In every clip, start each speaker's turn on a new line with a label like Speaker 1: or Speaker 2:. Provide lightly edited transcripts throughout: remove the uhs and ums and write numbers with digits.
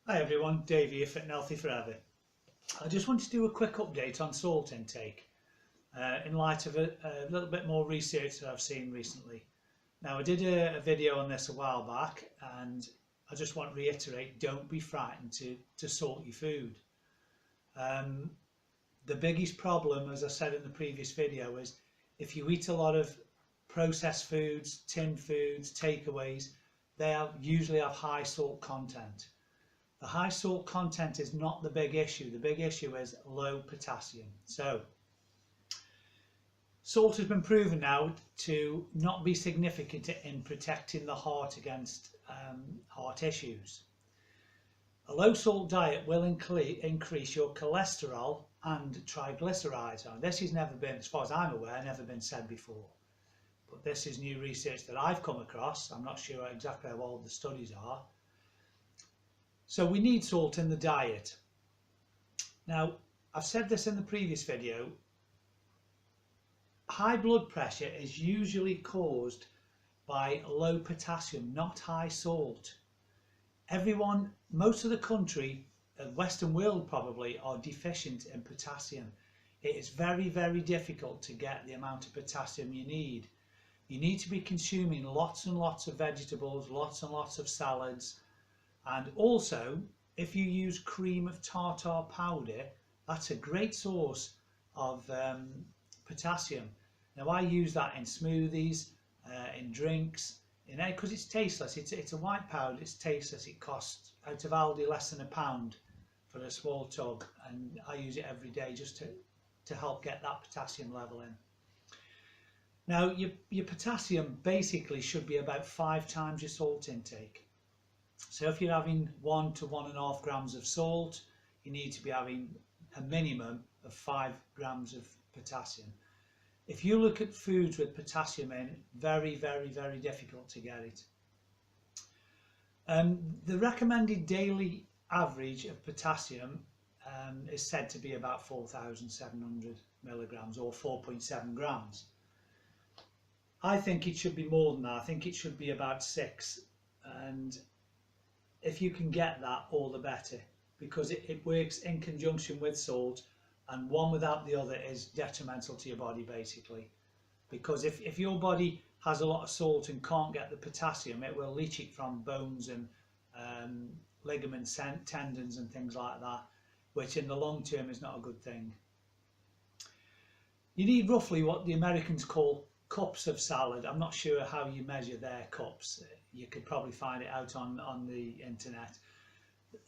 Speaker 1: Hi everyone, Dave here, Fit and Healthy Forever. I just wanted to do a quick update on salt intake in light of a little bit more research that I've seen recently. Now I did a video on this a while back and I just want to reiterate, don't be frightened to salt your food. The biggest problem, as I said in the previous video, is if you eat a lot of processed foods, tinned foods, takeaways, usually have high salt content. The high salt content is not the big issue. The big issue is low potassium. So, salt has been proven now to not be significant in protecting the heart against heart issues. A low salt diet will increase your cholesterol and triglycerides. Now, this has never been, as far as I'm aware, never been said before. But this is new research that I've come across. I'm not sure exactly how old the studies are. So we need salt in the diet. Now, I've said this in the previous video, high blood pressure is usually caused by low potassium, not high salt. Everyone, most of the country, the Western world probably, are deficient in potassium. It is very, very difficult to get the amount of potassium you need. You need to be consuming lots and lots of vegetables, lots and lots of salads. And also, if you use cream of tartar powder, that's a great source of potassium. Now I use that in smoothies, in drinks, because it's tasteless. It's a white powder, it's tasteless. It costs out of Aldi less than £1 for a small tub, and I use it every day just to help get that potassium level in. Now your potassium basically should be about 5 times your salt intake. So if you're having 1 to 1.5 grams of salt, you need to be having a minimum of 5 grams of potassium. If you look at foods with potassium in, very, very, very difficult to get it. The recommended daily average of potassium is said to be about 4,700 milligrams or 4.7 grams. I think it should be more than that. I think it should be about 6, and if you can get that, all the better, because it works in conjunction with salt, and one without the other is detrimental to your body basically. Because if your body has a lot of salt and can't get the potassium, it will leach it from bones and ligaments, tendons and things like that, which in the long term is not a good thing. You need roughly what the Americans call cups of salad. I'm not sure how you measure their cups. You could probably find it out on the internet.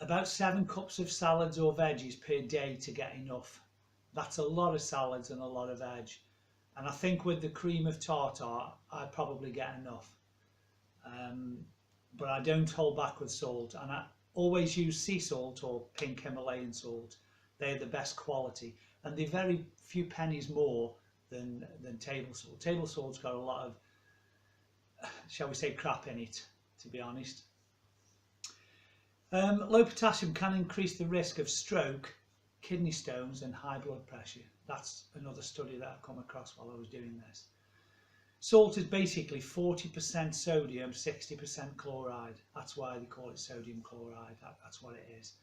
Speaker 1: About 7 cups of salads or veggies per day to get enough. That's a lot of salads and a lot of veg. And I think with the cream of tartar, I probably get enough. But I don't hold back with salt, and I always use sea salt or pink Himalayan salt. They're the best quality, and they're very few pennies more than table salt. Table salt's got a lot of, shall we say, crap in it, to be honest. Low potassium can increase the risk of stroke, kidney stones and high blood pressure. That's another study that I've come across while I was doing this. Salt is basically 40% sodium, 60% chloride. That's why they call it sodium chloride. That's what it is.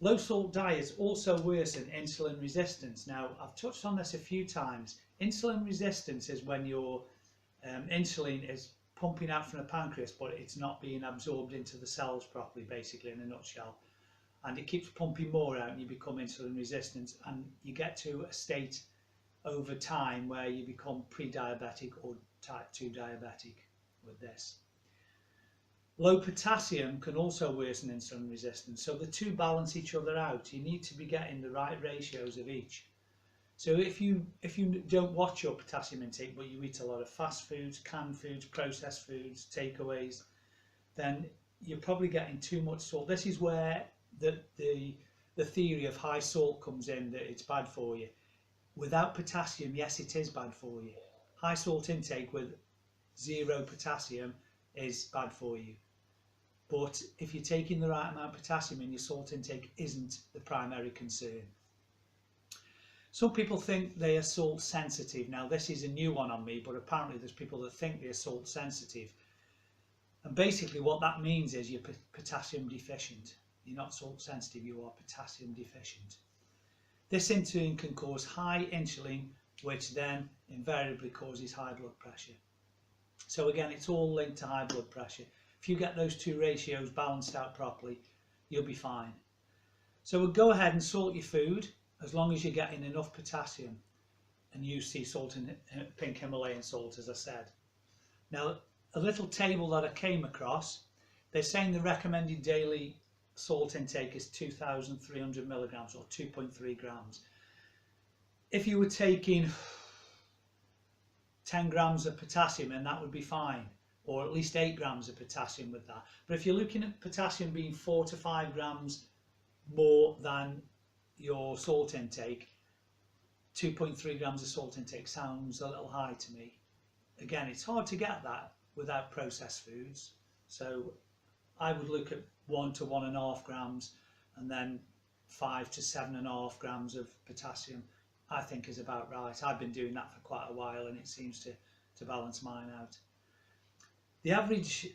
Speaker 1: Low salt diets also worsen insulin resistance. Now, I've touched on this a few times. Insulin resistance is when your insulin is pumping out from the pancreas, but it's not being absorbed into the cells properly, basically, in a nutshell. And it keeps pumping more out and you become insulin resistant, and you get to a state over time where you become pre-diabetic or type 2 diabetic with this. Low potassium can also worsen insulin resistance, so the two balance each other out. You need to be getting the right ratios of each. So if you don't watch your potassium intake, but you eat a lot of fast foods, canned foods, processed foods, takeaways, then you're probably getting too much salt. This is where the theory of high salt comes in, that it's bad for you. Without potassium, yes, it is bad for you. High salt intake with 0 potassium is bad for you. But if you're taking the right amount of potassium in, your salt intake isn't the primary concern. Some people think they are salt sensitive. Now this is a new one on me, but apparently there's people that think they're salt sensitive. And basically what that means is you're potassium deficient. You're not salt sensitive, you are potassium deficient. This in turn can cause high insulin, which then invariably causes high blood pressure. So again, it's all linked to high blood pressure. If you get those two ratios balanced out properly, you'll be fine. So we'll go ahead and salt your food as long as you're getting enough potassium, and use sea salt and pink Himalayan salt, as I said. Now, a little table that I came across, they're saying the recommended daily salt intake is 2,300 milligrams or 2.3 grams. If you were taking 10 grams of potassium, then that would be fine, or at least 8 grams of potassium with that. But if you're looking at potassium being 4 to 5 grams more than your salt intake, 2.3 grams of salt intake sounds a little high to me. Again, it's hard to get that without processed foods, so I would look at 1 to 1.5 grams, and then 5 to 7.5 grams of potassium I think is about right. I've been doing that for quite a while and it seems to balance mine out. The average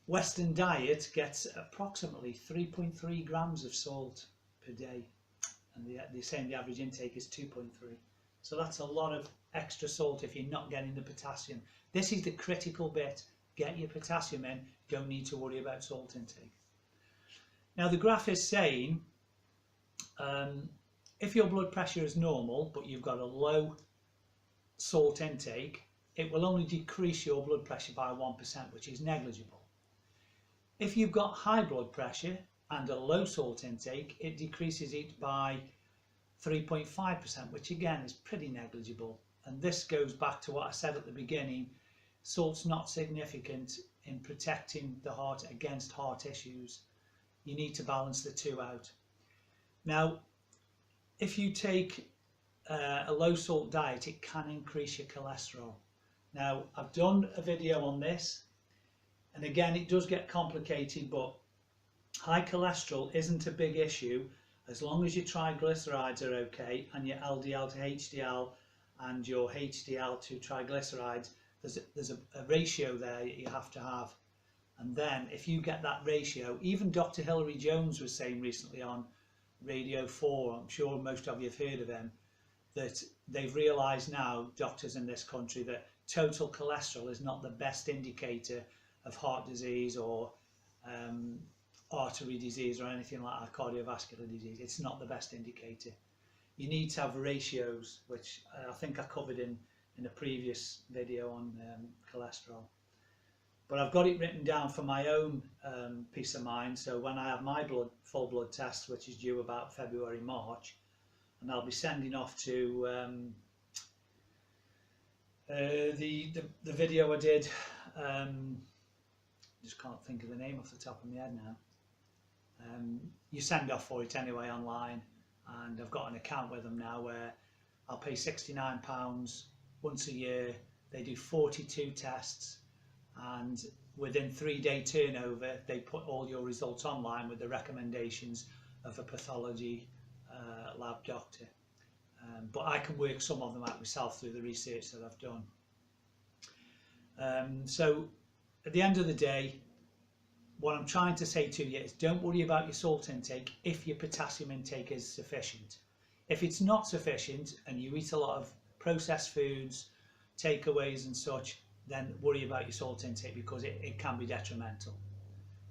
Speaker 1: Western diet gets approximately 3.3 grams of salt per day, and they're saying the average intake is 2.3. So that's a lot of extra salt if you're not getting the potassium. This is the critical bit. Get your potassium in, you don't need to worry about salt intake. Now the graph is saying if your blood pressure is normal but you've got a low salt intake, it will only decrease your blood pressure by 1%, which is negligible. If you've got high blood pressure and a low salt intake, it decreases it by 3.5%, which again is pretty negligible. And this goes back to what I said at the beginning, salt's not significant in protecting the heart against heart issues. You need to balance the two out. Now, if you take a low salt diet, it can increase your cholesterol. Now, I've done a video on this, and again, it does get complicated, but high cholesterol isn't a big issue as long as your triglycerides are okay and your LDL to HDL and your HDL to triglycerides. There's a ratio there that you have to have. And then if you get that ratio, even Dr. Hilary Jones was saying recently on Radio 4, I'm sure most of you have heard of him, that they've realised now, doctors in this country, that total cholesterol is not the best indicator of heart disease or artery disease or anything like that, cardiovascular disease. It's not the best indicator. You need to have ratios, which I think I covered in a previous video on cholesterol. But I've got it written down for my own peace of mind. So when I have my full blood test, which is due about February, March, and I'll be sending off to the video I did. Just can't think of the name off the top of my head now. You send off for it anyway online, and I've got an account with them now where I'll pay £69 once a year. They do 42 tests, and within 3-day turnover they put all your results online with the recommendations of a pathology lab doctor. But I can work some of them out myself through the research that I've done. So at the end of the day, what I'm trying to say to you is don't worry about your salt intake if your potassium intake is sufficient. If it's not sufficient and you eat a lot of processed foods, takeaways and such, then worry about your salt intake because it can be detrimental.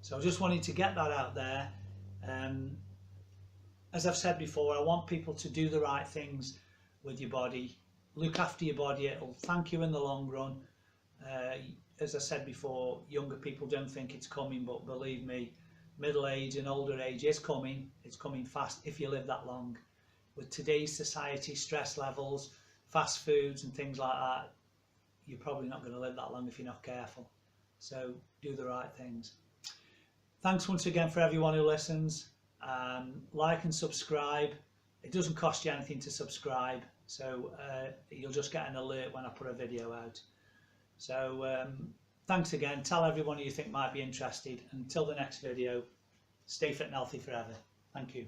Speaker 1: So I just wanted to get that out there. As I've said before, I want people to do the right things with your body. Look after your body, it'll thank you in the long run. As I said before, younger people don't think it's coming, but believe me, middle age and older age is coming. It's coming fast if you live that long. With today's society, stress levels, fast foods and things like that, you're probably not going to live that long if you're not careful. So do the right things. Thanks once again for everyone who listens. Like and subscribe. It doesn't cost you anything to subscribe, so you'll just get an alert when I put a video out. So thanks again. Tell everyone who you think might be interested. Until the next video, stay fit and healthy forever. Thank you.